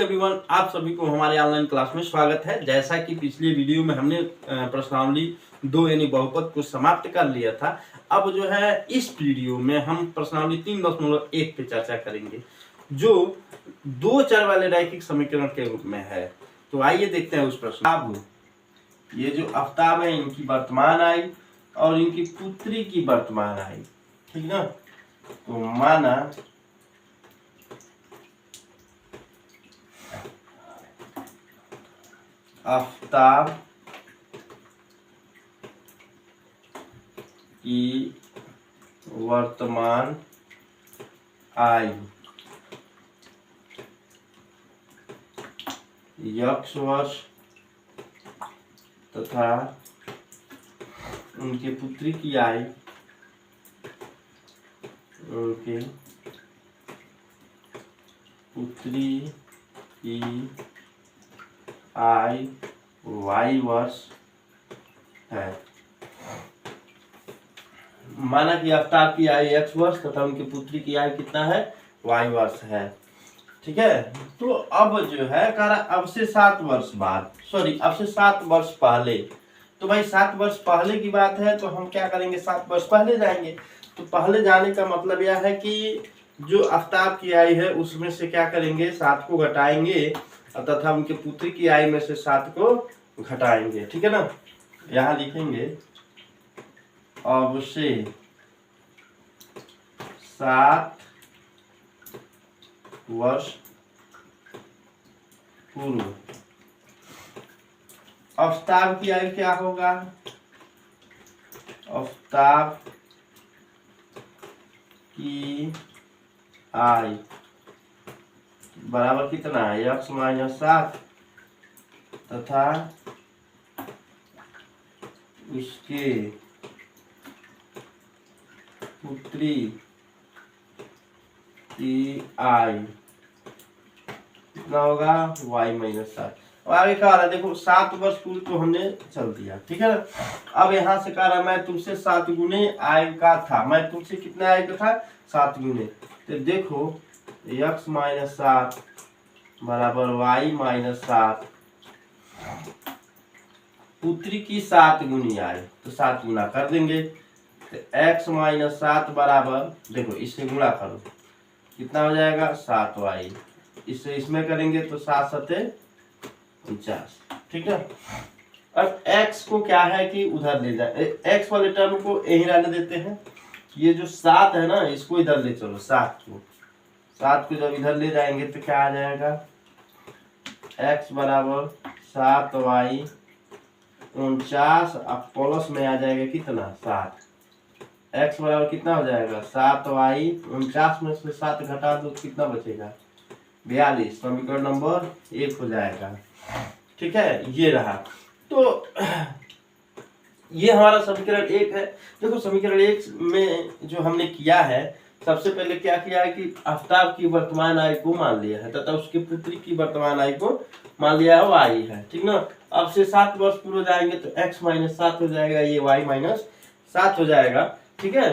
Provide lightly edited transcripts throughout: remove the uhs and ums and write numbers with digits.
Everyone, आप सभी को हमारे ऑनलाइन क्लास में स्वागत है। जैसा कि पिछले वीडियो में हमने प्रश्नावली 2 यानी बहुपद को समाप्त कर लिया था, अब जो है इस वीडियो में हम प्रश्नावली 3.1 पे चर्चा करेंगे, जो दो चर वाले रैखिक समीकरण के रूप में है। तो आइए देखते हैं उस प्रश्न। अब ये जो आफ्ताब है, इनकी वर्तमान आयु और इनकी पुत्री की वर्तमान आयु, ठीक ना। तो माना आफ्ताब की वर्तमान आयु x वर्ष तथा उनके पुत्री की आयु उनके पुत्री की आयु y वर्ष है। माना कि आफ्ताब की आयु x वर्ष तथा उनकी पुत्री की आयु कितना है, y वर्ष है। ठीक है। तो अब जो है अब से 7 वर्ष बाद, अब से 7 वर्ष पहले, तो भाई 7 वर्ष पहले की बात है तो हम क्या करेंगे, 7 वर्ष पहले जाएंगे। तो पहले जाने का मतलब यह है कि जो आफ्ताब की आयु है उसमें से क्या करेंगे, 7 को घटाएंगे तथा उनके पुत्री की आयु में से 7 को घटाएंगे। ठीक है ना। यहाँ लिखेंगे अब से 7 वर्ष पूर्व आफ्ताब की आयु क्या होगा, आफ्ताब की आयु बराबर कितना है, x - 7 तथा उसके पुत्री की आयु कितना होगा, y - 7। अब आगे कह रहा है, देखो 7 वर्ष पूर्व तो हमने चल दिया, ठीक है ना। अब यहाँ से कह रहा मैं तुमसे 7 गुने आयु का था, मैं तुमसे कितना आयु का था, 7 गुने। तो देखो x - 7 बराबर y - 7, पुत्री की 7 गुनी आयु, तो 7 गुना कर देंगे। तो x - 7 बराबर, देखो इससे गुणा करो, कितना हो जाएगा, 7y। इससे इसमें करेंगे तो 7 × 7 = 49। ठीक है। अब x को क्या है कि उधर ले जाए, x वाले टर्म को यहीं रहने देते हैं। ये जो 7 है ना, इसको इधर ले चलो, 7 को जब इधर ले जाएंगे तो क्या आ जाएगा, x बराबर 7y 49, अब प्लस में आ जाएगा कितना, 7। x बराबर कितना हो जाएगा, 7y 49 में से 7 घटा दो कितना बचेगा, 42। समीकरण नंबर 1 हो जाएगा। ठीक है, ये रहा। तो ये हमारा समीकरण 1 है। देखो समीकरण 1 में जो हमने किया है, सबसे पहले क्या किया है कि आफ्ताब की वर्तमान आयु को मान लिया है तथा उसकी पुत्री की वर्तमान आयु को मान लिया है, y है। ठीक ना। अब से 7 वर्ष पूर्व जाएंगे तो x - 7 हो जाएगा, ये y - 7 हो जाएगा। ठीक है।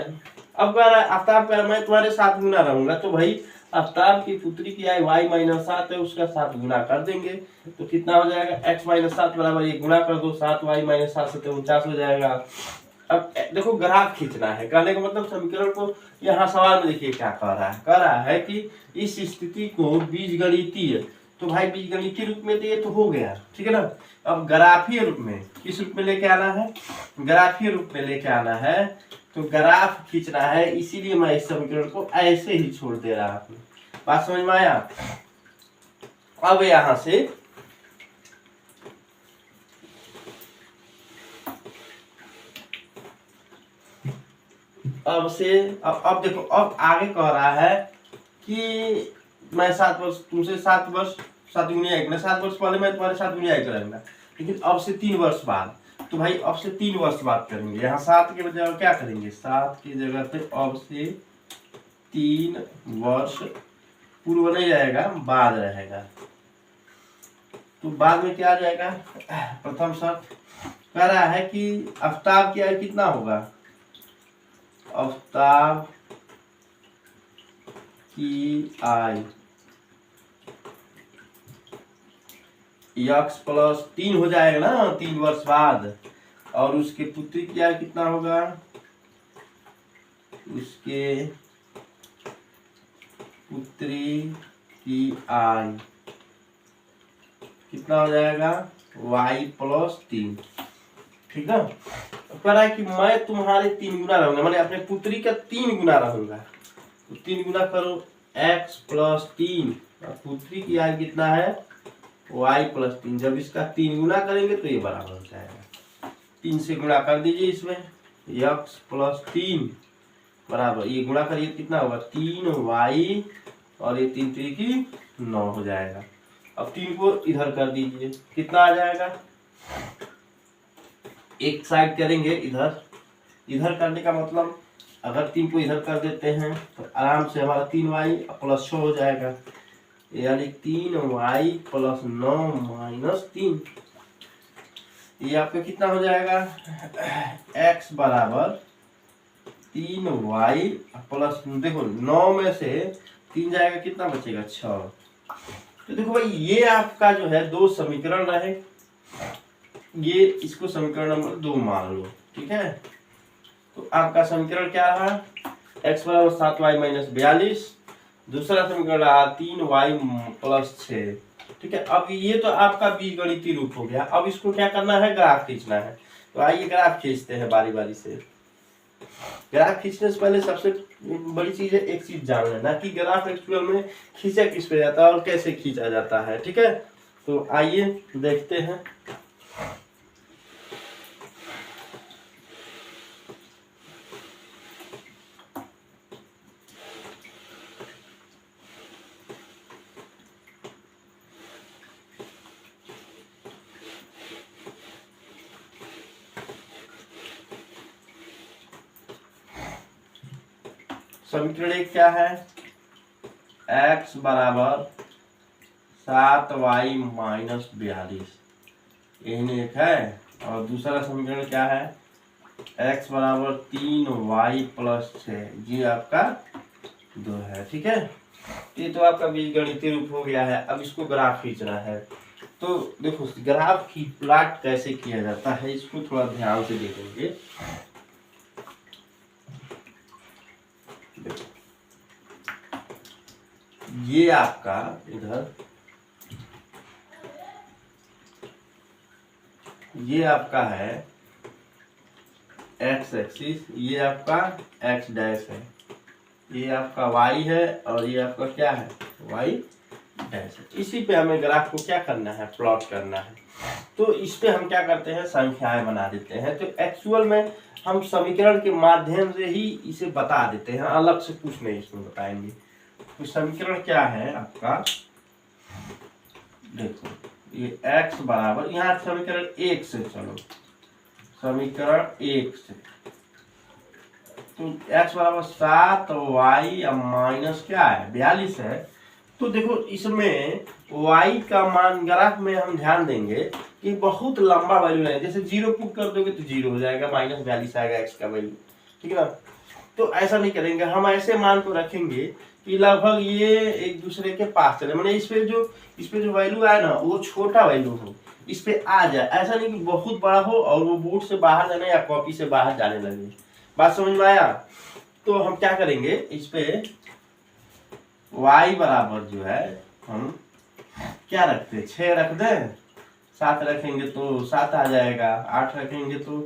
अब कह रहा है आफ्ताब कह रहा मैं तुम्हारे 7 गुना रहूंगा, तो भाई आफ्ताब की पुत्री की आयु y - 7 है, उसका 7 गुना कर देंगे तो कितना हो जाएगा, x - 7 बराबर, ये गुणा कर दो, 7y - 7 से 49 हो जाएगा। अब देखो ग्राफ खींचना है, कहने का मतलब समीकरण को, यहाँ सवाल में देखिए क्या कह रहा है कि इस स्थिति को बीजगणितीय, तो भाई बीजगणितीय रूप में तो ये तो हो गया, ठीक है ना। अब ग्राफीय रूप में, किस रूप में लेके आना है, ग्राफीय रूप में लेके आना है, तो ग्राफ खींचना है, इसीलिए मैं इस समीकरण को ऐसे ही छोड़ दे रहा हूँ। बात समझ में आया। अब यहाँ से अब देखो, अब आगे कह रहा है कि मैं 7 वर्ष तुमसे 7 वर्ष 7 गुनी 1, 7 वर्ष पहले मैं तुम्हारे 7 गुनी 1 करूंगा, लेकिन अब से 3 वर्ष बाद, तो भाई अब से 3 वर्ष बाद करेंगे। यहाँ 7 के बजाय क्या करेंगे, 7 की जगह पे अब से 3 वर्ष पूर्व नहीं रहेगा, बाद रहेगा। तो बाद में क्या आ जाएगा, प्रथम शर्त कह रहा है कि आफ्ताब की आयु कितना होगा, आफ्ताब की आयु यक्स प्लस 3 हो जाएगा ना 3 वर्ष बाद। और उसके पुत्री की आयु कितना होगा, उसके पुत्री की आयु कितना हो जाएगा, y प्लस 3। ठीक है, कह रहा है कि मैं तुम्हारे 3 गुना रहूंगा, मैंने अपने पुत्री का 3 गुना रहूंगा। तो 3 गुना करो x प्लस 3, और पुत्री की आयु कितना है, y प्लस 3। जब इसका 3 गुना करेंगे तो ये बराबर हो जाएगा, 3 से गुणा कर दीजिए इसमें, x प्लस 3 बराबर, ये गुणा करिए कितना होगा 3y, और ये 3 3 की 9 हो जाएगा। अब 3 को इधर कर दीजिए, कितना आ जाएगा, एक साइड करेंगे इधर, इधर करने का मतलब अगर 3 को इधर कर देते हैं तो आराम से हमारा 3y प्लस 6 हो जाएगा, यानी 3y प्लस 9 माइनस 3। ये आपका कितना हो जाएगा, x बराबर 3y प्लस, देखो 9 में से 3 जाएगा कितना बचेगा 6। तो देखो भाई ये आपका जो है 2 समीकरण रहे, ये इसको समीकरण नंबर 2 मान लो। ठीक है, तो आपका समीकरण क्या रहा, x बराबर 7y माइनस 42, दूसरा समीकरण रहा 3y प्लस 6। ठीक है, अब ये तो आपका बीजगणितीय रूप हो गया। अब इसको क्या करना है, ग्राफ खींचना है। तो आइए ग्राफ खींचते हैं बारी बारी से। ग्राफ खींचने से पहले सबसे बड़ी चीज है एक चीज जान लेना कि ग्राफ एक्चुअल में खींचा किस पे जाता है और कैसे खींचा जाता है। ठीक है, तो आइए देखते हैं। समीकरण एक क्या है, x बराबर 7y माइनस 42, यही एक है। और दूसरा समीकरण क्या है, x बराबर 3y प्लस 6, ये आपका 2 है। ठीक है, ये तो आपका बीजगणितीय रूप हो गया है। अब इसको ग्राफ खींचना है। तो देखो ग्राफ की प्लॉट कैसे किया जाता है, इसको थोड़ा ध्यान से देखेंगे। ये आपका इधर, ये आपका है x एक्सिस, ये आपका x डैश है, ये आपका y है, और ये आपका क्या है, y डैश है। इसी पे हमें ग्राफ को क्या करना है, प्लॉट करना है। तो इस पे हम क्या करते हैं, संख्याएं बना देते हैं। तो एक्चुअल में हम समीकरण के माध्यम से ही इसे बता देते हैं, अलग से कुछ नहीं इसमें बताएंगे। तो समीकरण क्या है आपका, देखो ये x बराबर, यहाँ समीकरण 1 से चलो, समीकरण 1 से, तो x बराबर 7y माइनस क्या है 42 है। तो देखो इसमें y का मान ग्राफ में हम ध्यान देंगे कि बहुत लंबा वैल्यू नहीं, जैसे 0 पुट कर दोगे तो 0 हो जाएगा, माइनस 42 आएगा x का वैल्यू। ठीक है ना, तो ऐसा नहीं करेंगे, हम ऐसे मान को रखेंगे कि लगभग ये एक दूसरे के पास चले, मैंने इस पे जो वैल्यू आए ना वो छोटा वैल्यू हो, इस पे आ जाए। ऐसा नहीं कि बहुत बड़ा हो और वो बोर्ड से बाहर जाने या कॉपी से बाहर जाने लगे। बात समझ में आया? तो हम क्या करेंगे, इस पे y बराबर जो है हम क्या रखते हैं, 6 रख दें, 7 रखेंगे तो 7 आ जाएगा, 8 रखेंगे तो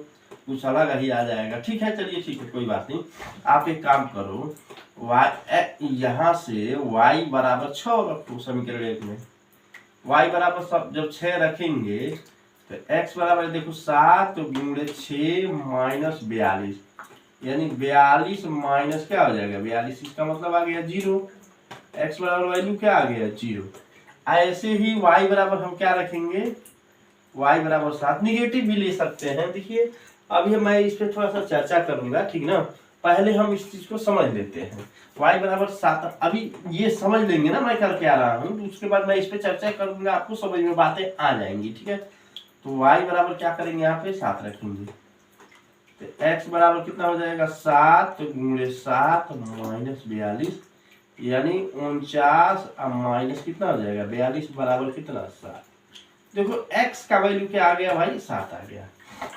कुछ अलग ही आ जाएगा। ठीक है, चलिए ठीक है, कोई बात नहीं। आप एक काम करो, यहाँ से y बराबर 6 रखो समीकरण 1 में। y बराबर सब जब 6 रखेंगे तो x बराबर देखो 7 गुणे 6 माइनस 42, यानी 42 माइनस क्या हो जाएगा 42, इसका मतलब आ गया 0। x बराबर वैल्यू क्या आ गया 0। ऐसे ही y बराबर हम क्या रखेंगे, y बराबर 7, निगेटिव भी ले सकते हैं। देखिए अभी मैं इस पे थोड़ा सा चर्चा करूंगा, ठीक ना, पहले हम इस चीज को समझ लेते हैं। y बराबर 7, अभी ये समझ लेंगे ना मैं करके आ रहा हूँ, तो उसके बाद मैं इस पे चर्चा करूंगा, आपको समझ में बातें आ जाएंगी। ठीक है, तो y बराबर क्या करेंगे, यहाँ पे 7 रखेंगे, तो x बराबर कितना हो जाएगा 7 गुणे 7 माइनस 42, यानी 49 माइनस कितना हो जाएगा 42 बराबर कितना 7। देखो x का वैल्यू क्या आ गया भाई 7 आ गया।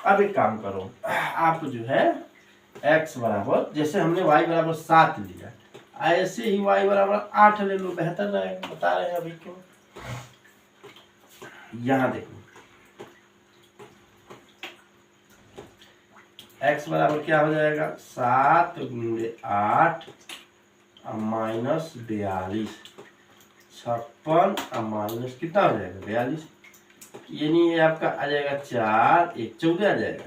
अब एक काम करो, आप जो है x बराबर, जैसे हमने y बराबर 7 लिया, ऐसे ही y बराबर 8 ले लो, बेहतर रहेगा। बता रहे हैं अभी क्यों। यहाँ देखो x बराबर क्या हो जाएगा 7 गुणे 8 माइनस 42, 56 माइनस कितना हो जाएगा 42, यानी ये आपका आ जाएगा 4 1 14 आ जाएगा,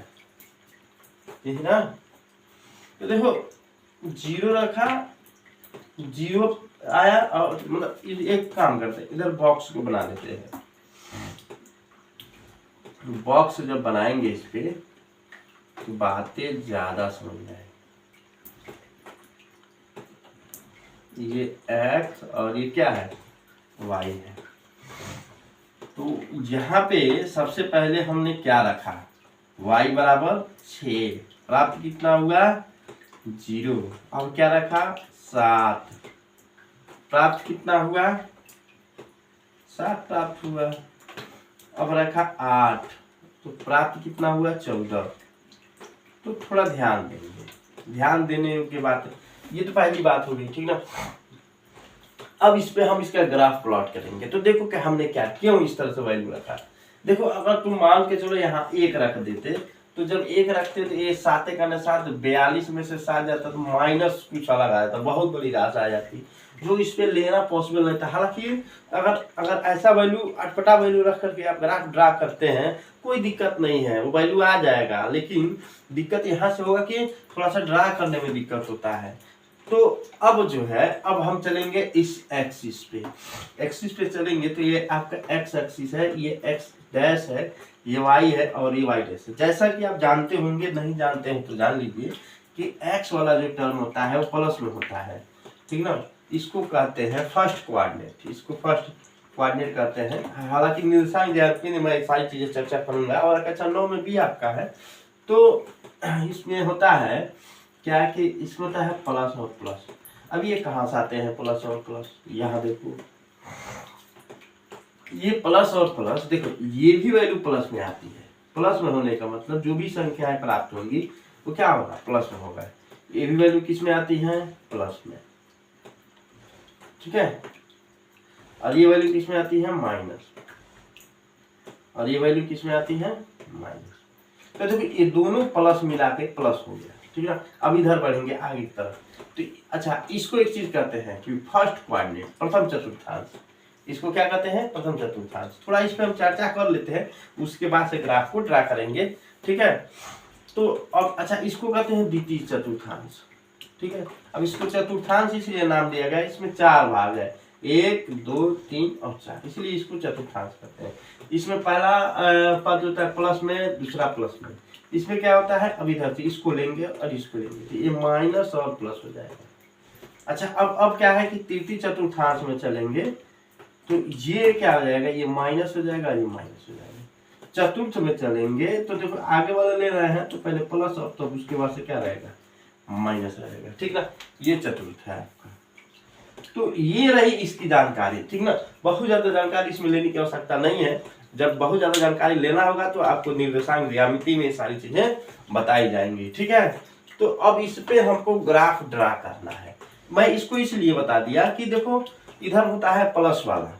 ठीक है ना। तो देखो जीरो रखा, जीरो आया, और मतलब एक काम करते हैं, इधर बॉक्स को बना लेते हैं। बॉक्स जब बनाएंगे इस पे तो बातें ज्यादा समझ में आएगी। ये x और ये क्या है y है। तो यहाँ पे सबसे पहले हमने क्या रखा, y बराबर 6, प्राप्त कितना हुआ 0, और क्या रखा 7, प्राप्त कितना हुआ 7 प्राप्त हुआ। अब रखा 8, तो प्राप्त कितना हुआ 14। तो थोड़ा ध्यान देंगे, ध्यान देने के बाद ये तो पहली बात हो गई, ठीक ना। अब इस पे हम इसका ग्राफ प्लॉट करेंगे। तो देखो कि हमने क्या क्यों इस तरह से वैल्यू रखा। देखो अगर तुम मान के चलो यहाँ 1 रख देते, तो जब 1 रखते तो ये 7 का 7 42 में से 7 जाता तो माइनस कुछ अलग आ जाता, बहुत बड़ी राशि आ जाती, जो इस पे लेना पॉसिबल नहीं था। हालांकि अगर ऐसा वैल्यू अटपटा वैल्यू रख करके आप ग्राफ ड्रा करते हैं कोई दिक्कत नहीं है, वो वैल्यू आ जाएगा, लेकिन दिक्कत यहाँ से होगा कि थोड़ा सा ड्रा करने में दिक्कत होता है। तो अब जो है, अब हम चलेंगे इस एक्सिस पे चलेंगे। तो ये आपका एक्स एक्सिस है, ये एक्स डैश है, ये वाई है और ये वाई डैश है। जैसा कि आप जानते होंगे, नहीं जानते हैं तो जान लीजिए कि एक्स वाला जो टर्म होता है वो प्लस में होता है, ठीक ना। इसको कहते हैं फर्स्ट कोऑर्डिनेट, इसको फर्स्ट कोऑर्डिनेट कहते हैं। हालांकि निर्देशांक ज्यामिति में मैं सारी चीजें चर्चा करूंगा, और कक्षा 9 में भी आपका है। तो इसमें होता है क्या कि इसमें होता है प्लस और प्लस। अब ये कहाँ से आते हैं प्लस और प्लस, यहाँ देखो ये प्लस और प्लस, देखो ये भी वैल्यू प्लस में आती है। प्लस में होने का मतलब जो भी संख्याएं प्राप्त होंगी वो क्या होगा प्लस में होगा। ये भी वैल्यू किस में आती है प्लस में, ठीक है। और ये वैल्यू किस में आती है माइनस, और ये वैल्यू किस में आती है माइनस। तो देखो ये दोनों प्लस मिला के प्लस हो गया, ठीक है। अब इधर बढ़ेंगे आगे की तरफ। तो अच्छा इसको एक चीज कहते हैं कि फर्स्ट कोऑर्डिनेट, प्रथम चतुर्थांश। इसको क्या कहते हैं प्रथम चतुर्थांश। थोड़ा इस पे हम चर्चा कर लेते हैं, उसके बाद से ग्राफ को ड्रा करेंगे, ठीक है। तो अब अच्छा इसको कहते हैं द्वितीय चतुर्थांश, ठीक है। अब इसको चतुर्थांश इसलिए नाम दिया गया, इसमें 4 भाग है, 1 2 3 और 4, इसलिए इसको चतुर्थांश कहते हैं। इसमें पहला पद होता है प्लस में, दूसरा प्लस में। इसमें क्या होता है, अब इधर से इसको लेंगे और इसको लेंगे तो ये माइनस और प्लस हो जाएगा। अच्छा अब क्या है कि तृतीय चतुर्थांश में चलेंगे तो ये क्या हो जाएगा, ये माइनस हो जाएगा, ये माइनस हो जाएगा। चतुर्थ में चलेंगे तो देखो आगे वाला ले रहे हैं तो पहले प्लस और तब उसके बाद से क्या रहेगा माइनस रहेगा, ठीक ना। ये चतुर्थ है आपका। तो ये रही इसकी जानकारी, ठीक ना। बहुत ज्यादा जानकारी इसमें लेने की आवश्यकता नहीं है। जब बहुत ज्यादा जानकारी लेना होगा तो आपको निर्देशांक ज्यामिति में सारी चीजें बताई जाएंगी, ठीक है। तो अब इस पे हमको ग्राफ ड्रा करना है। मैं इसको इसलिए बता दिया कि देखो इधर होता है प्लस वाला,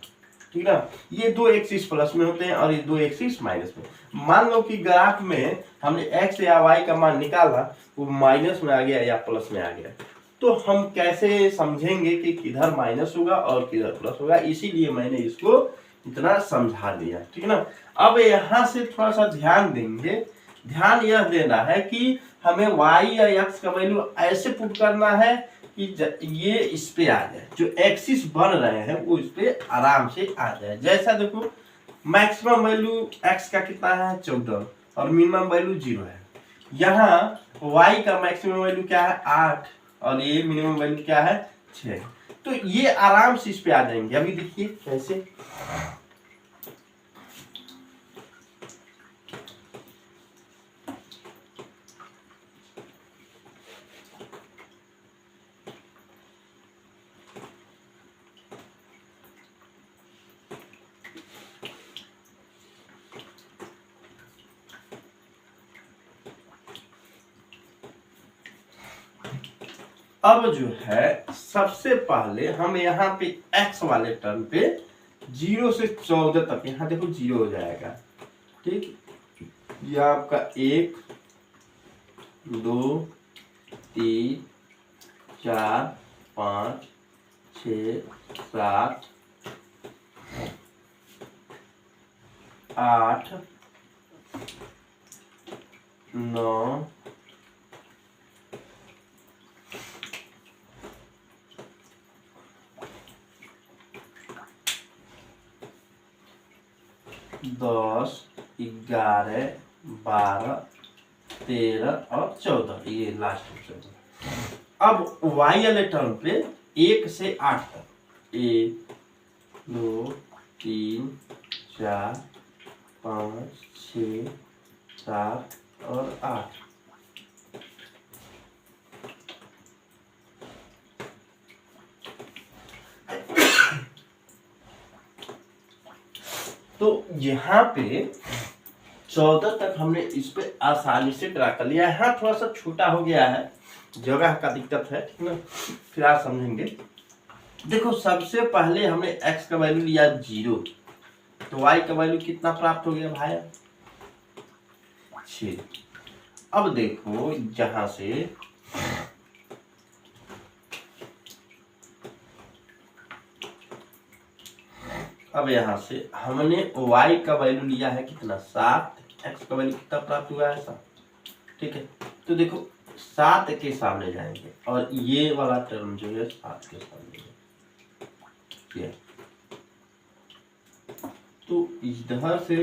ठीक ना। ये 2 एक्सिस प्लस में होते हैं और ये 2 एक्सिस माइनस में। मान लो कि ग्राफ में हमने एक्स या वाई का मान निकाला, वो माइनस में आ गया या प्लस में आ गया, तो हम कैसे समझेंगे कि किधर माइनस होगा और किधर प्लस होगा। इसीलिए मैंने इसको इतना समझा दिया, ठीक है ना। अब यहाँ से थोड़ा सा ध्यान देंगे। ध्यान यह देना है कि हमें y या x का वैल्यू ऐसे पुट करना है कि ये इस पे आ जाए, जो एक्सिस बन रहे हैं वो इस पे आराम से आ जाए। जैसा देखो मैक्सिमम वैल्यू x का कितना है 14 और मिनिमम वैल्यू 0 है। यहाँ y का मैक्सिमम वैल्यू क्या है 8 और ये मिनिमम वैल्यू क्या है 6। तो ये आराम से इस पे आ जाएंगे। अभी देखिए कैसे, अब जो है सबसे पहले हम यहाँ पे x वाले टर्म पे 0 से 14 तक, यहाँ देखो 0 हो जाएगा, ठीक। ये आपका 1 2 3 4 5 6 7 8 9 10 11 12 13 और 14, ये लास्ट 14। अब y वाले टर्म पे 1 से 8 तक, 1 2 3 4 5 6 7 और 8। तो यहाँ पे 14 तक हमने इस पे आसानी से ड्रा कर लिया। यहाँ थोड़ा सा छोटा हो गया है, जगह का दिक्कत है, ठीक ना, फिर आप समझेंगे। देखो सबसे पहले हमने x का वैल्यू लिया 0, तो y का वैल्यू कितना प्राप्त हो गया भाई? 6। अब देखो जहां से अब यहाँ से हमने y का वैल्यू लिया है कितना? 7, x का वैल्यू कितना प्राप्त हुआ है? 7, ठीक है। तो देखो 7 के सामने जाएंगे और ये वाला टर्म जो है 7 के सामने है। तो इधर से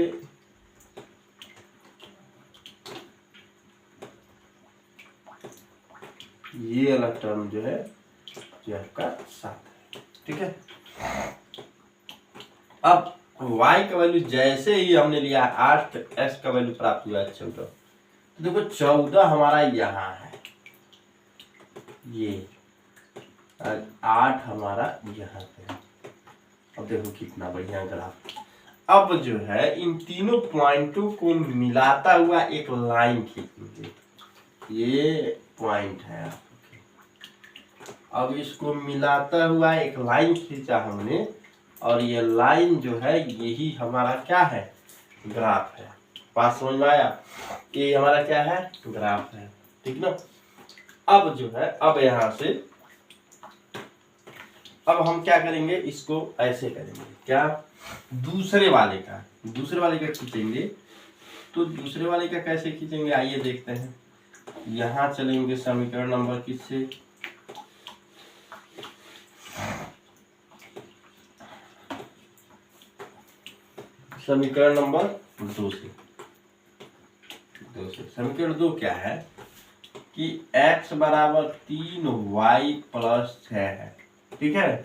ये वाला टर्म जो है ये आपका 7 है, ठीक है। अब y का वैल्यू जैसे ही हमने लिया 8, x का वैल्यू प्राप्त हुआ है 14। तो देखो 14 हमारा यहाँ है, ये 8 हमारा यहाँ पे है। अब देखो कितना बढ़िया ग्राफ। अब जो है इन तीनों पॉइंटों को मिलाता हुआ एक लाइन खींचेंगे, ये पॉइंट है आपके। अब इसको मिलाता हुआ एक लाइन खींचा हमने, और ये लाइन जो है यही हमारा क्या है? ग्राफ है। बात समझ में आया? ये हमारा क्या है? ग्राफ है, ठीक ना। अब जो है अब यहाँ से अब हम क्या करेंगे, इसको ऐसे करेंगे, क्या? दूसरे वाले का खींचेंगे। तो दूसरे वाले का कैसे खींचेंगे आइए देखते हैं। यहाँ चलेंगे समीकरण नंबर किससे? समीकरण नंबर 2 से। समीकरण 2 क्या है कि x बराबर 3y प्लस 6 है, ठीक है।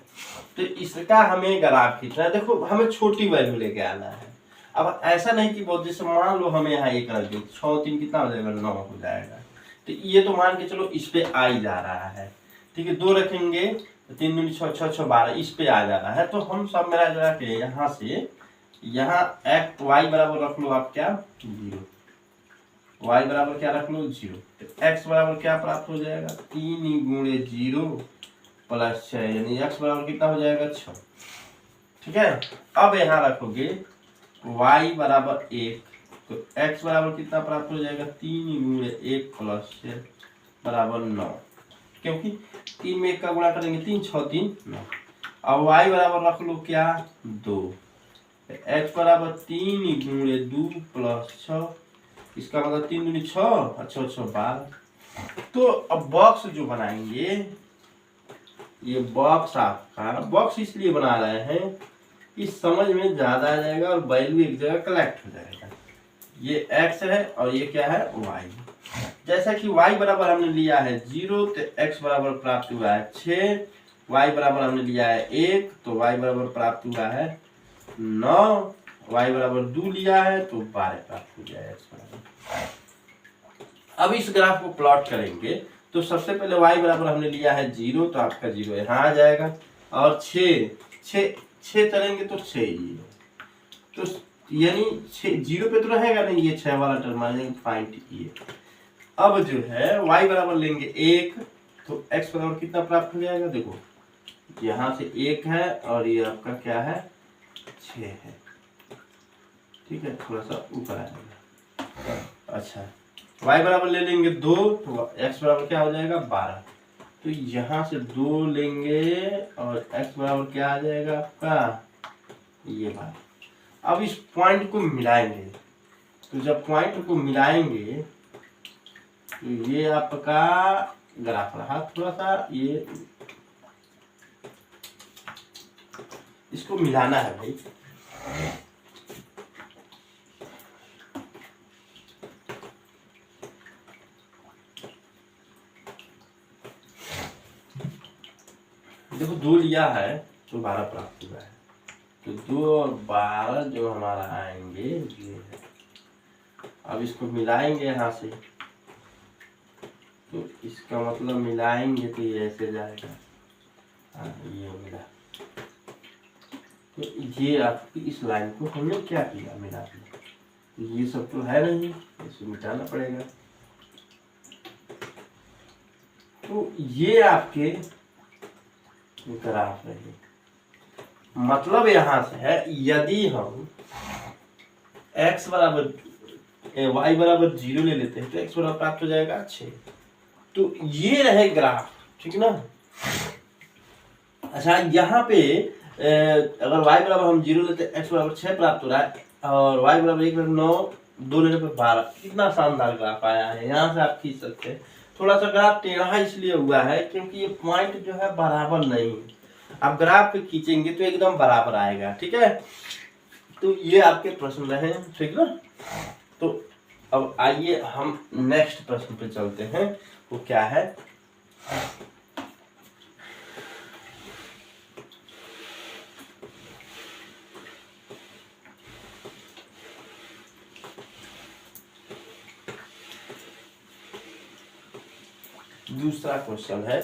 तो इसका हमें ग्राफ खींचना है। देखो हमें छोटी वैल्यू लेके आना है। अब ऐसा नहीं कि बहुत, जैसे मान लो हमें यहाँ 1 रख दो, 6 3 कितना हो जाएगा? 9 हो जाएगा। तो ये तो मान के चलो इस पे आ ही जा रहा है, ठीक है। 2 रखेंगे तो 3 दूनी 6 6 6 12, इस पे आ जा रहा है। तो हम सब मेरा जरा के यहाँ से यहाँ x y बराबर रख लो आप क्या? 0। y बराबर क्या रख लो? 0। तो x बराबर क्या प्राप्त हो जाएगा? 3 गुणे 0 प्लस 6, यानी x बराबर कितना हो जाएगा? 6, ठीक है। अब यहाँ रखोगे y बराबर 1, तो x बराबर कितना प्राप्त हो जाएगा? 3 गुणे 1 प्लस 6 बराबर 9, क्योंकि 3 में 1 का गुणा करेंगे 3 6 3 9। अब y बराबर रख लो क्या? 2। x बराबर 3 गुणे 2 प्लस 6, इसका मतलब 3 दूनी 6 और 6 6 12। तो अब बॉक्स जो बनाएंगे, ये बॉक्स आपका बॉक्स इसलिए बना रहे हैं कि समझ में ज्यादा आ जाएगा और वैल्यू एक जगह कलेक्ट हो जाएगा। ये x है और ये क्या है? y। जैसा कि y बराबर हमने लिया है 0, तो x बराबर प्राप्त हुआ है 6, y बराबर हमने लिया है 1, तो y बराबर प्राप्त हुआ है 9, y बराबर 2 लिया है तो 12 प्राप्त हो जाएगा x बराबर। अब इस ग्राफ को प्लॉट करेंगे तो सबसे पहले y बराबर हमने लिया है 0, तो आपका 0 यहाँ आ जाएगा, और 6 चलेंगे तो 6 0, तो यानी 0 पे तो रहेगा नहीं, ये 6 वाला टर्म आ जाएगा पॉइंट ये। अब जो है y बराबर लेंगे 1, तो x बराबर कितना प्राप्त हो जाएगा, देखो यहाँ से 1 है और ये आपका क्या है 6 है, ठीक है, थोड़ा सा ऊपर आएगा। अच्छा y बराबर ले लेंगे 2, तो x बराबर क्या हो जाएगा 12, तो यहाँ से 2 लेंगे और x बराबर क्या आ जाएगा आपका ये 12। अब इस पॉइंट को मिलाएंगे, तो जब पॉइंट को मिलाएंगे तो ये आपका ग्राफ रहा, थोड़ा सा ये इसको मिलाना है भाई। देखो 2 लिया है तो 12 प्राप्त हुआ है, तो 2 और 12 जो हमारा आएंगे ये है। अब इसको मिलाएंगे यहाँ से, तो इसका मतलब मिलाएंगे तो ये ऐसे जाएगा, हाँ ये मिला, तो ये आपकी इस लाइन को हमने क्या किया मिला दिया, तो ये सब तो है नहीं, इसे मिटाना पड़ेगा। तो ये आपके ग्राफ रहे, मतलब यहाँ से है यदि हम x बराबर y बराबर 0 ले लेते हैं तो x बराबर प्राप्त हो जाएगा 6, तो ये रहे ग्राफ, ठीक ना। अच्छा यहाँ पे अगर y बराबर हम 0 लेते हैं x बराबर 6 प्राप्त हो रहा है और y बराबर 1 9, 2 लेने पर 12, कितना शानदार ग्राफ आया है। यहाँ से आप खींच सकते हैं। थोड़ा सा ग्राफ टेढ़ा इसलिए हुआ है क्योंकि ये पॉइंट जो है बराबर नहीं है, आप ग्राफ पे खींचेंगे तो एकदम बराबर आएगा, ठीक है। तो ये आपके प्रश्न रहे, ठीक ना। तो अब आइए हम नेक्स्ट प्रश्न पे चलते हैं, वो क्या है। दूसरा क्वेश्चन है,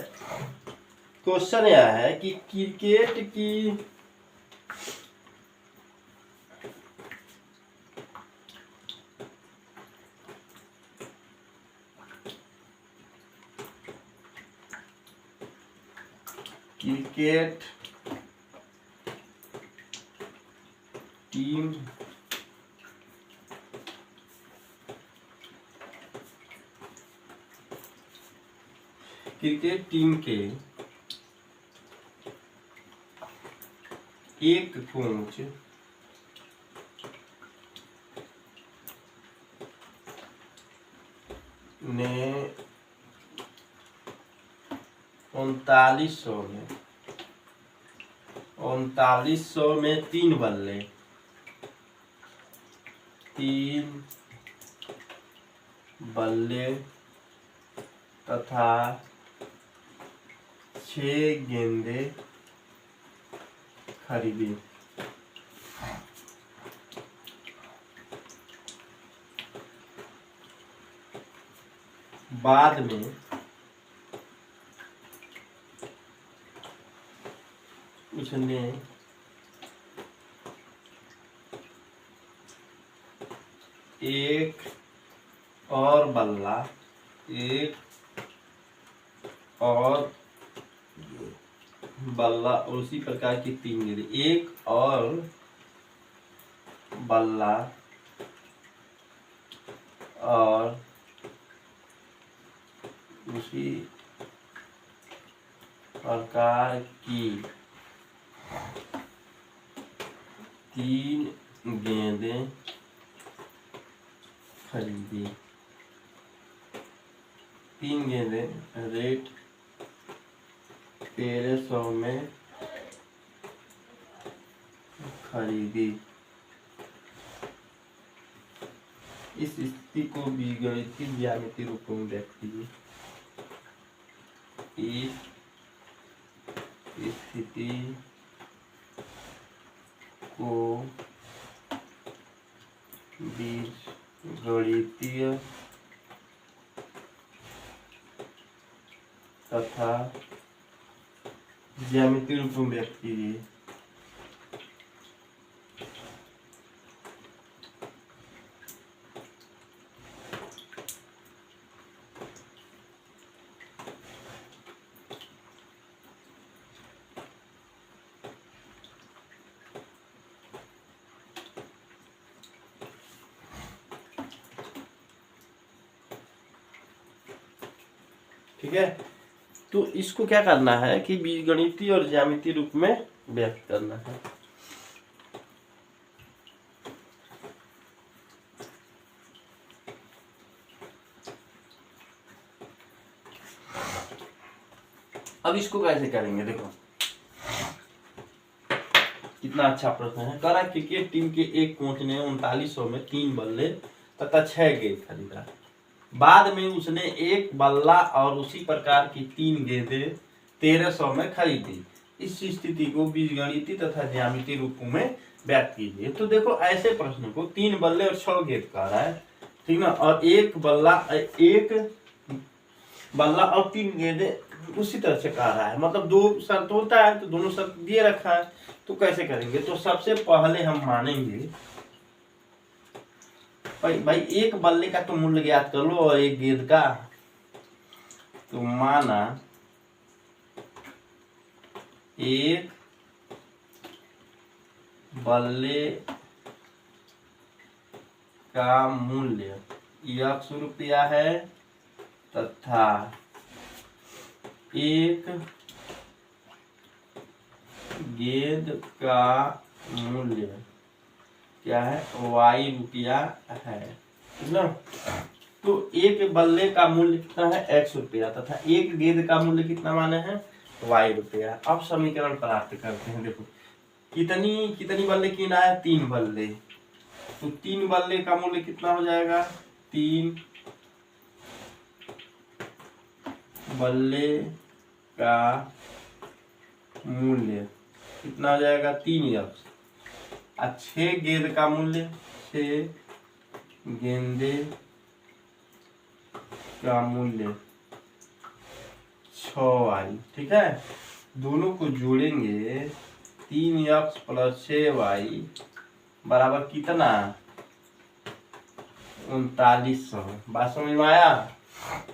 क्वेश्चन यह है कि क्रिकेट टीम के एक कोच ने 3900 में 3 बल्ले तथा 6 गेंदे खरीदी। बाद में उसने एक और बल्ला उसी प्रकार की 3 गेंदें, एक और बल्ला और उसी प्रकार की 3 गेंदें खरीदी। 3 गेंदें रेट 1300 में खरीदी। इस स्थिति को बीजगणितीय ज्यामितीय रूप में व्यक्त कीजिए। इस स्थिति को बीजगणितीय तथा ज्यामितीय रूप में व्यक्त कीजिए। ठीक है। तो इसको क्या करना है कि बीजगणितीय और ज्यामितीय रूप में व्यक्त करना है। अब इसको कैसे करेंगे, देखो कितना अच्छा प्रश्न है। कह रहा क्रिकेट टीम के एक कोच ने 3900 में 3 बल्ले तथा 6 गेंद खरीदा। बाद में उसने एक बल्ला और उसी प्रकार की 3 गेंदें 1300 में खरीदी। इस स्थिति को बीजगणितीय तथा ज्यामितीय रूपों में व्यक्त कीजिए। तो देखो ऐसे प्रश्न को 3 बल्ले और 6 गेंद कह रहा है, ठीक ना, और एक बल्ला और 3 गेंदें उसी तरह से कह रहा है। मतलब 2 शर्त होता है तो दोनों शर्त दिए रखा है। तो कैसे करेंगे, तो सबसे पहले हम मानेंगे भाई एक बल्ले का तो मूल्य ज्ञात कर लो और एक गेंद का। तो माना एक बल्ले का मूल्य ₹1 है तथा एक गेंद का मूल्य क्या है, ₹Y है, ठीक ना। तो एक बल्ले का मूल्य कितना है, ₹X तथा एक गेंद का मूल्य कितना माने हैं, ₹Y। अब समीकरण प्राप्त करते हैं। देखो कितनी बल्ले कीना है, 3 बल्ले। तो 3 बल्ले का मूल्य कितना हो जाएगा, 3 बल्ले का मूल्य कितना हो जाएगा, 3X। 6 गेंद का मूल्य, 6 गेंदे का मूल्य 6Y, ठीक है। दोनों को जोड़ेंगे, 3X + 6Y बराबर कितना, 3900। बात समझ में आया।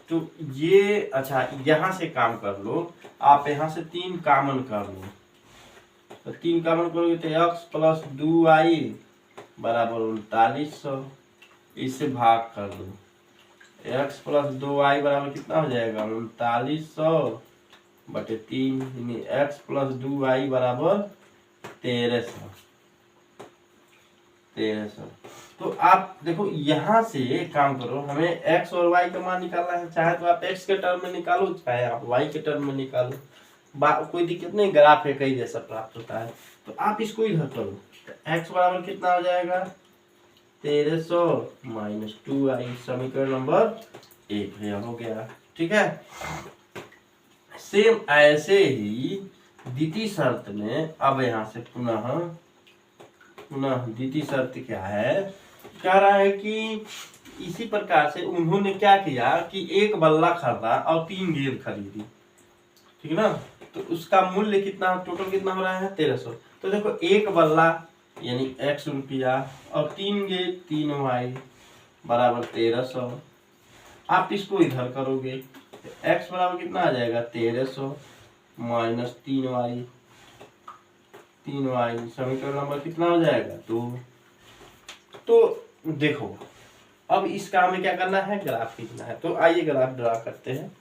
तो ये अच्छा यहाँ से काम कर लो, आप यहाँ से 3 कॉमन कर लो। तो 3 कॉमन करोगे तो x + 2y बराबर 3900। इससे भाग कर लो, x + 2y बराबर कितना हो जाएगा, 3900/3, यानी x + 2y बराबर 1300। तो आप देखो यहाँ से काम करो, हमें x और y का मान निकालना है। चाहे तो आप x के टर्म में निकालो, चाहे आप y के टर्म में निकालो, कोई दिक्कत नहीं, ग्राफ एक ही जैसा प्राप्त होता है। तो आप इसको इधर करो, तो x बराबर कितना हो जाएगा, 1300 - 2y। समीकरण नंबर 1 हो गया, ठीक है। सेम ऐसे ही द्वितीय शर्त में अब यहाँ से पुनः द्वितीय शर्त क्या है, कह रहा है कि इसी प्रकार से उन्होंने क्या किया कि एक बल्ला खरीदा और 3 गेंद खरीदी, ठीक ना। तो उसका मूल्य कितना, टोटल कितना हो रहा है, 1300। तो देखो एक बल्ला यानी ₹X और 3 गेंद 3Y बराबर 1300। आप इसको इधर करोगे, x बराबर कितना आ जाएगा, 1300 - 3y। समीकरण नंबर कितना हो जाएगा, 2। तो देखो अब इसका हमें क्या करना है, ग्राफ खींचना है। तो आइए ग्राफ ड्रा करते हैं।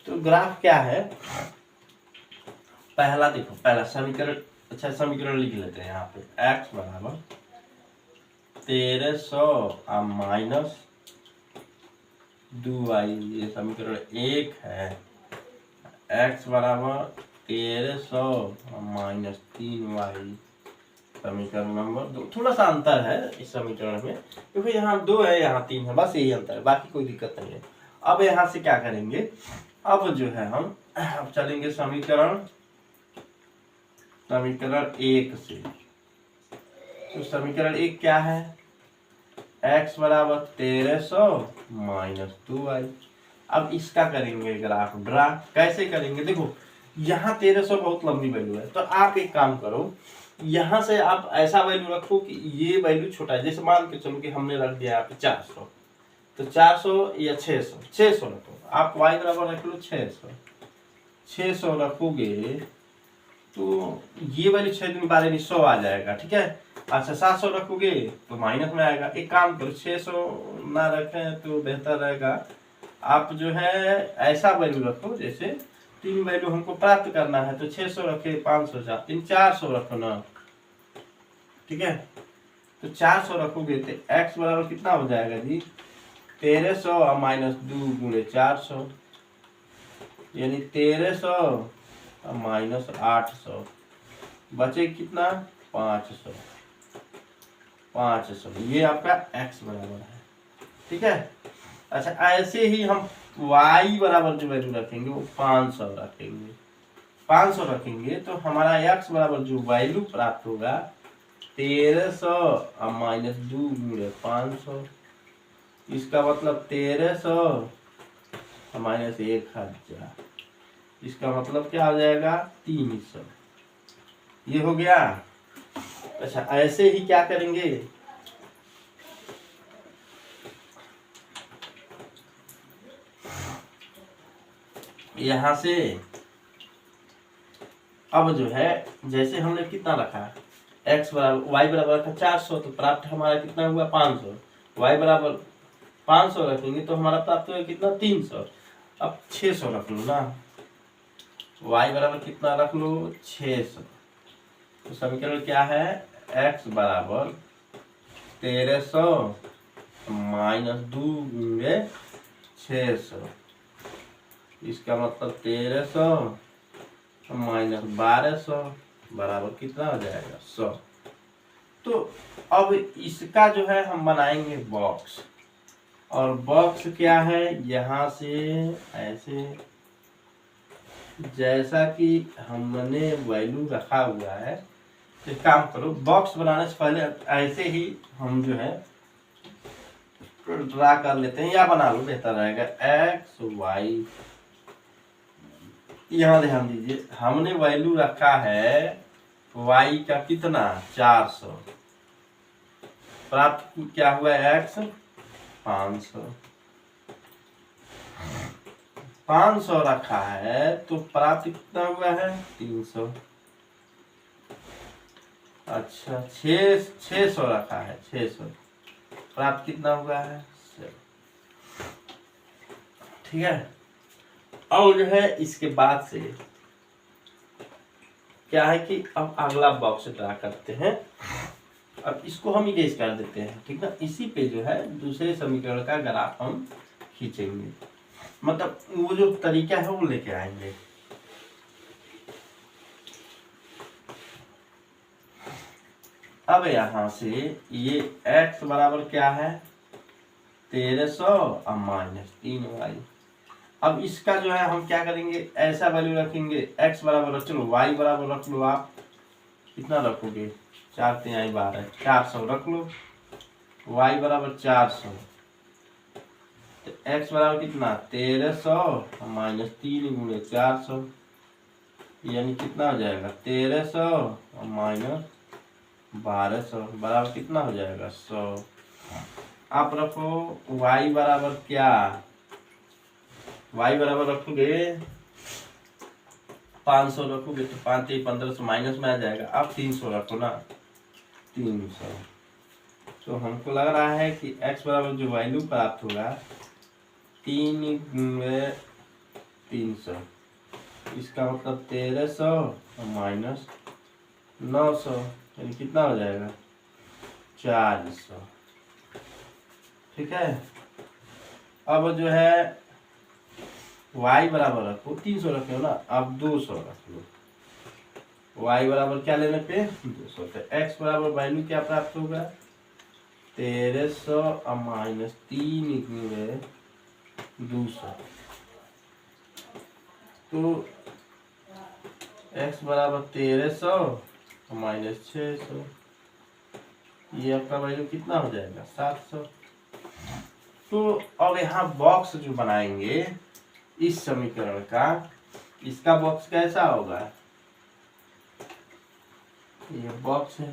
तो ग्राफ क्या है, पहला देखो, पहला समीकरण, अच्छा समीकरण लिख लेते हैं यहाँ पे, x बराबर 1300 - 2y, ये समीकरण 1 है। x बराबर 1300 - 3y, समीकरण नंबर 2। थोड़ा सा अंतर है इस समीकरण में, क्योंकि यहाँ 2 है यहाँ 3 है, बस यही अंतर है, बाकी कोई दिक्कत नहीं है। अब यहाँ से क्या करेंगे, अब जो है हम अब चलेंगे समीकरण 1 से। तो समीकरण 1 क्या है, x बराबर 1300 - 2y। अब इसका करेंगे ग्राफ ड्रा। कैसे करेंगे, देखो यहाँ 1300 बहुत लंबी वैल्यू है, तो आप एक काम करो, यहाँ से आप ऐसा वैल्यू रखो कि ये वैल्यू छोटा है। जैसे मान के चलो कि हमने रख दिया यहाँ पे 400, तो 400 या 600 रखो आप, y बराबर रख लो 600 रखोगे तो ये वाली 6 दिन 12 100 आ जाएगा, ठीक है। अच्छा 700 रखोगे तो माइनस में आएगा। एक काम करो 600 ना रखें तो बेहतर रहेगा, आप जो है ऐसा वैल्यू रखो, जैसे 3 वैल्यू हमको प्राप्त करना है तो 600 रखे, 500 400 रखो ना, ठीक है। तो 400 रखोगे तो x बराबर कितना हो जाएगा जी, 1300 माइनस 2 गुणे 400, यानी 1300 माइनस 800, बचे कितना 500, ये आपका x बराबर है, ठीक है। अच्छा ऐसे ही हम y बराबर जो वैल्यू रखेंगे वो 500 रखेंगे, 500 रखेंगे तो हमारा x बराबर जो वैल्यू प्राप्त होगा 1300 माइनस 2 गुणे 500, इसका मतलब 1300 माइनस 1000, इसका मतलब क्या हो जाएगा 300, ये हो गया। अच्छा ऐसे ही क्या करेंगे, यहां से अब जो है जैसे हमने कितना रखा x बराबर y बराबर रखा 400, तो प्राप्त हमारा कितना हुआ 500, y बराबर 500 रखेंगे तो हमारा प्राप्त हुआ कितना 300। अब 600 रख लो ना, y बराबर कितना रख लो 600, तो समीकरण क्या है x बराबर 1300 माइनस 2 गुणे 600, इसका मतलब 1300 माइनस 1200 बराबर कितना हो जाएगा 100। तो अब इसका जो है हम बनाएंगे बॉक्स, और बॉक्स क्या है, यहाँ से ऐसे जैसा कि हमने वैल्यू रखा हुआ है, तो काम करो बॉक्स बनाने से पहले ऐसे ही हम जो है ड्रा कर लेते हैं, या बना लो बेहतर रहेगा एक्स वाई। यहाँ ध्यान दीजिए हमने वैल्यू रखा है y का कितना 400, प्राप्त क्या हुआ x 500 रखा है तो प्राप्त कितना हुआ है 300। अच्छा 600 रखा है 600, प्राप्त कितना हुआ है 7, ठीक है। और जो है इसके बाद से क्या है कि अब अगला बॉक्स ड्रा करते हैं, अब इसको हम इरेज कर देते हैं, ठीक ना। इसी पे जो है दूसरे समीकरण का ग्राफ हम खींचेंगे, मतलब वो जो तरीका है वो लेके आएंगे। अब यहां से ये x बराबर क्या है 1300 और माइनस 3y। अब इसका जो है हम क्या करेंगे, ऐसा वैल्यू रखेंगे x बराबर रख लो, y बराबर रख लो, आप कितना रखोगे 4 3 12 400 रख लो, y बराबर 400, तो x बराबर कितना 1300 माइनस 3 गुणे 400, यानी कितना हो जाएगा 1300 माइनस 1200 बराबर कितना हो जाएगा 100। आप रखो y बराबर क्या, y बराबर रखोगे 500 रखोगे तो 5 1500 माइनस में आ जाएगा। अब 300 रखो ना 300, तो हमको लग रहा है कि x बराबर जो वैल्यू प्राप्त होगा 3 गुणे 300, इसका मतलब 1300 माइनस 900, यानी कितना हो जाएगा 400, ठीक है। अब जो है y बराबर रखो 300 रखे हो ना, अब 200 रख लो, y बराबर क्या लेने पे 200, तो x बराबर वैल्यू क्या प्राप्त होगा 1300 माइनस 3 गुणे 200, तो x बराबर 1300 माइनस 600, ये आपका वैल्यू कितना हो जाएगा 700। तो अब यहाँ बॉक्स जो बनाएंगे इस समीकरण का, इसका बॉक्स कैसा होगा, ये बॉक्स है,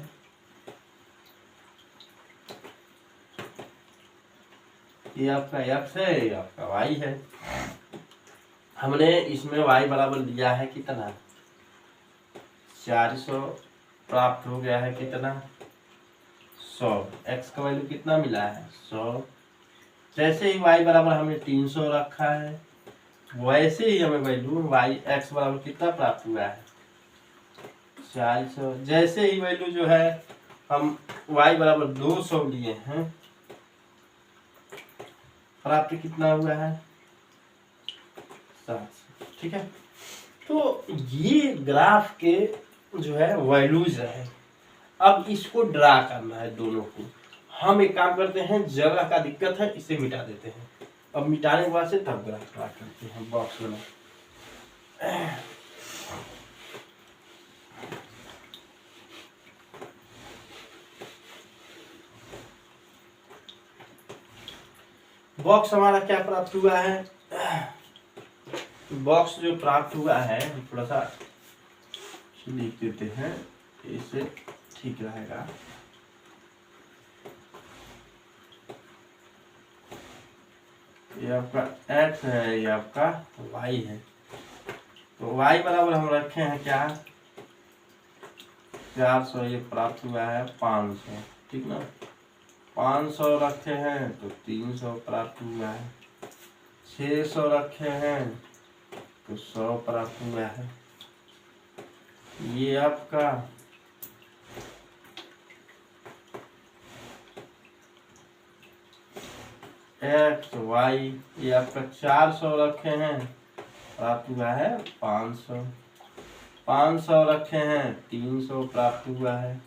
ये आपका x है, ये आपका y है। हमने इसमें y बराबर लिया है कितना, 400 प्राप्त हो गया है कितना, 100। x का वैल्यू कितना मिला है, 100। जैसे ही y बराबर हमने 300 रखा है, वैसे ही हमें वैल्यू y x बराबर कितना प्राप्त हुआ है, 400। जैसे ही वैल्यू जो है हम y बराबर 200 लिए हैं, प्राप्त कितना हुआ है, 700। ठीक है, तो ये ग्राफ के जो है वैल्यूज है। अब इसको ड्रा करना है दोनों को। हम एक काम करते हैं, जगह का दिक्कत है, इसे मिटा देते हैं। अब मिटाने के बाद से तब ग्राफ ड्रा करते हैं बॉक्स में। बॉक्स हमारा क्या प्राप्त हुआ है, बॉक्स जो प्राप्त हुआ है थोड़ा सा लिख देते हैं, इससे ठीक रहेगा। ये आपका x है, ये आपका y है। तो y बराबर हम रखे हैं क्या, 400, ये प्राप्त हुआ है 500। ठीक ना, 500 रखे हैं तो 300 प्राप्त हुआ है, 600 रखे हैं तो 100 प्राप्त हुआ है। ये आपका x y, ये आपका 400 रखे हैं, प्राप्त हुआ है 500। 500 रखे हैं, 300 प्राप्त हुआ है।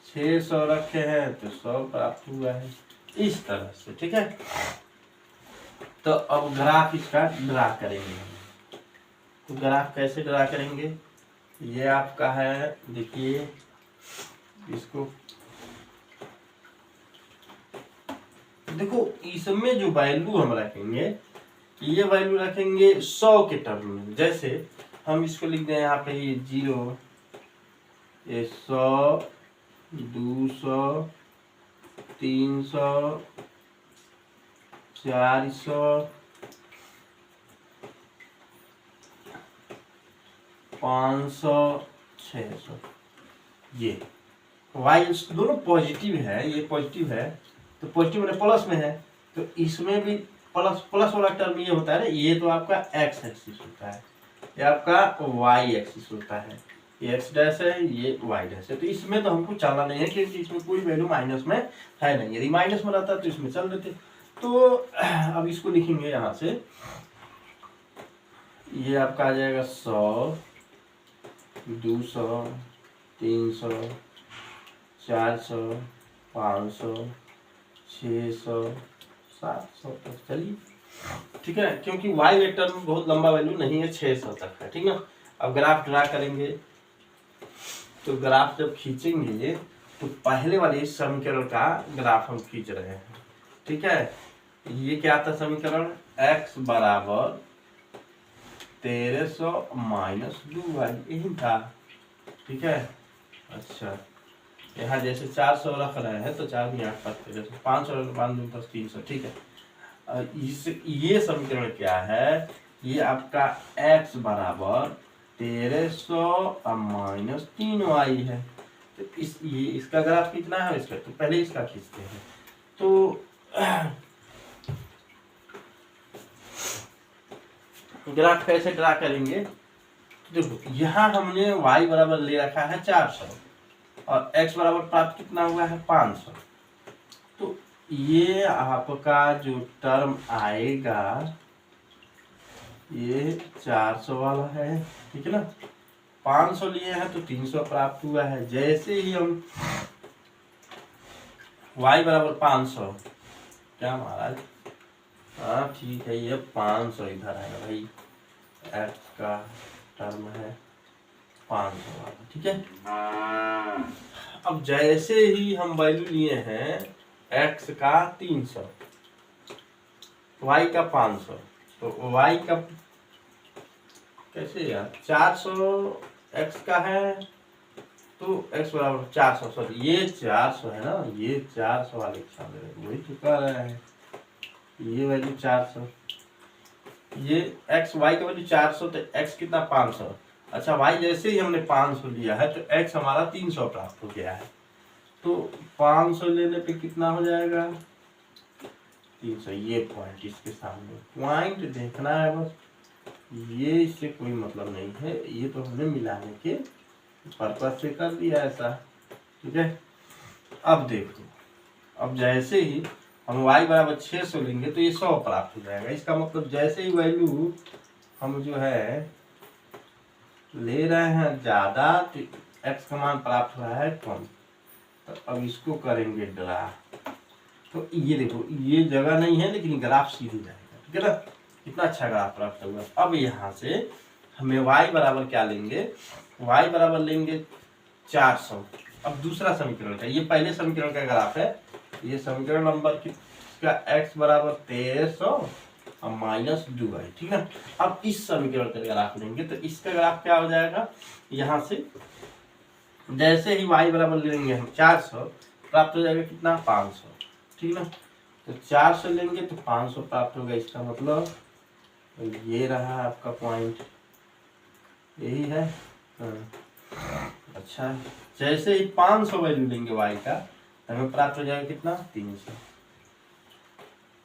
600 रखे हैं तो 100 प्राप्त हुआ है। इस तरह से, ठीक है। तो अब ग्राफ इसका ड्रा करेंगे। तो ग्राफ कैसे ड्रा करेंगे, ये आपका है, देखिए इसको देखो, इसमें जो वैल्यू हम रखेंगे, ये वैल्यू रखेंगे 100 के टर्म में। जैसे हम इसको लिख दें यहाँ पे, ये 0, ये 100, 200, 300, 400, 500, 600। ये y दोनों पॉजिटिव है, ये पॉजिटिव है तो पॉजिटिव मैंने प्लस में है, तो इसमें भी प्लस प्लस वाला टर्म ये होता है ना, ये तो आपका x एक्सिस होता है, ये आपका y एक्सिस होता है, ये x डैश है, ये y डैश है। तो इसमें तो हमको चलना नहीं है क्योंकि इसमें कोई वैल्यू माइनस में है नहीं। यदि माइनस में रहता तो इसमें चल देते। तो अब इसको लिखेंगे यहाँ से, ये आपका आ जाएगा 100, 200, 300, 400, 500, 600, 700 तक चलिए, ठीक है। क्योंकि y वेक्टर में बहुत लंबा वैल्यू नहीं है, 600 तक है, ठीक ना। अब ग्राफ ड्रा करेंगे, तो ग्राफ जब खींचेंगे तो पहले वाले समीकरण का ग्राफ हम खींच रहे हैं, ठीक है। ये क्या था समीकरण, x बराबर 1300 माइनस 2y, यही था, ठीक है। अच्छा, यहाँ जैसे 400 रख रहे हैं तो 4 में 8 पत्ते, जैसे 500 5 10 300, ठीक है। ये समीकरण क्या है, ये आपका x बराबर 1300 माइनस 3y है। तो ये इसका ग्राफ कितना है इसका, तो पहले इसका खींचते हैं। तो ग्राफ कैसे ड्रा करेंगे, तो देखो यहाँ हमने y बराबर ले रखा है 400 और x बराबर प्राप्त कितना हुआ है 500। तो ये आपका जो टर्म आएगा ये 400 वाला है, ठीक है ना। 500 लिए हैं तो 300 प्राप्त हुआ है। जैसे ही हम y बराबर 500, क्या महाराज, हाँ ठीक है, ये 500 इधर आएगा भाई, x का टर्म है 500 वाला, ठीक है। अब जैसे ही हम वैल्यू लिए हैं x का 300, y का 500, तो y का कैसे यार, 400 x का है तो x बराबर 400, सॉरी ये 400 है ना, ये 400 वाले वही तो कह रहे हैं। ये वैल्यू 400, ये एक्स वाई का वैल्यू 400, तो एक्स कितना 500। अच्छा वाई जैसे ही हमने 500 लिया है तो एक्स हमारा 300 प्राप्त हो गया है। तो 500 लेने पे कितना हो जाएगा 300। ये पॉइंट इसके सामने पॉइंट देखना है बस, ये इससे कोई मतलब नहीं है, ये तो हमने मिलाने के पर्पज से कर दिया ऐसा। ठीक है, अब देखो, अब जैसे ही हम y बराबर 600 लेंगे तो ये 100 प्राप्त हो जाएगा। इसका मतलब जैसे ही वैल्यू हम जो है ले रहे हैं ज्यादा तो x का मान प्राप्त हो रहा है कम। तो अब इसको करेंगे ड्रा, तो ये देखो ये जगह नहीं है लेकिन ग्राफ सीधे जाएगा। ठीक है ना, कितना अच्छा ग्राफ प्राप्त होगा। अब यहाँ से हमें y बराबर क्या लेंगे, y बराबर लेंगे 400। अब दूसरा समीकरण का, ये पहले समीकरण का ग्राफ है, ये समीकरण नंबर किसका x बराबर 1300 और माइनस 2y। ठीक है, अब इस समीकरण का ग्राफ लेंगे तो इसका ग्राफ क्या हो जाएगा, यहाँ से जैसे ही y बराबर लेंगे हम 400 प्राप्त हो जाएगा कितना 500। ठीक है ना, तो 400 लेंगे तो 500 प्राप्त होगा। इसका मतलब ये रहा आपका पॉइंट, यही है। अच्छा जैसे ही 500 वैल्यू लेंगे y का तो हमें प्राप्त हो जाएगा कितना 300।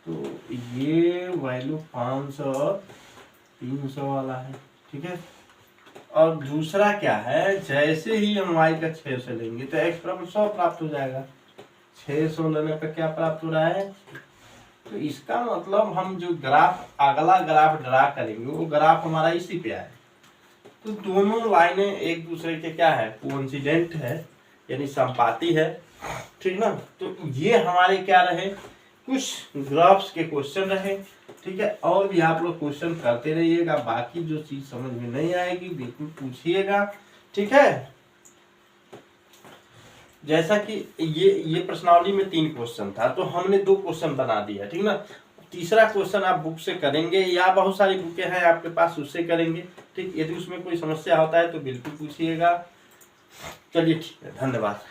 तो ये वैल्यू 500 300 वाला है। ठीक है, और दूसरा क्या है, जैसे ही हम y का 600 लेंगे तो x बराबर 100 प्राप्त हो जाएगा। 600 लेने पर क्या प्राप्त हो रहा है, तो इसका मतलब हम जो ग्राफ अगला ग्राफ ड्रा करेंगे वो ग्राफ हमारा इसी पे आए। तो दोनों लाइनें एक दूसरे के क्या है, कोइंसिडेंट है, यानी संपाती है। ठीक ना, तो ये हमारे क्या रहे, कुछ ग्राफ्स के क्वेश्चन रहे। ठीक है, और भी आप लोग क्वेश्चन करते रहिएगा, बाकी जो चीज समझ में नहीं आएगी बिल्कुल पूछिएगा। ठीक है, जैसा कि ये प्रश्नावली में 3 क्वेश्चन था तो हमने 2 क्वेश्चन बना दिया। ठीक ना, तीसरा क्वेश्चन आप बुक से करेंगे या बहुत सारी बुकें हैं आपके पास उससे करेंगे। ठीक, यदि उसमें कोई समस्या होता है तो बिल्कुल पूछिएगा। चलिए ठीक है, धन्यवाद।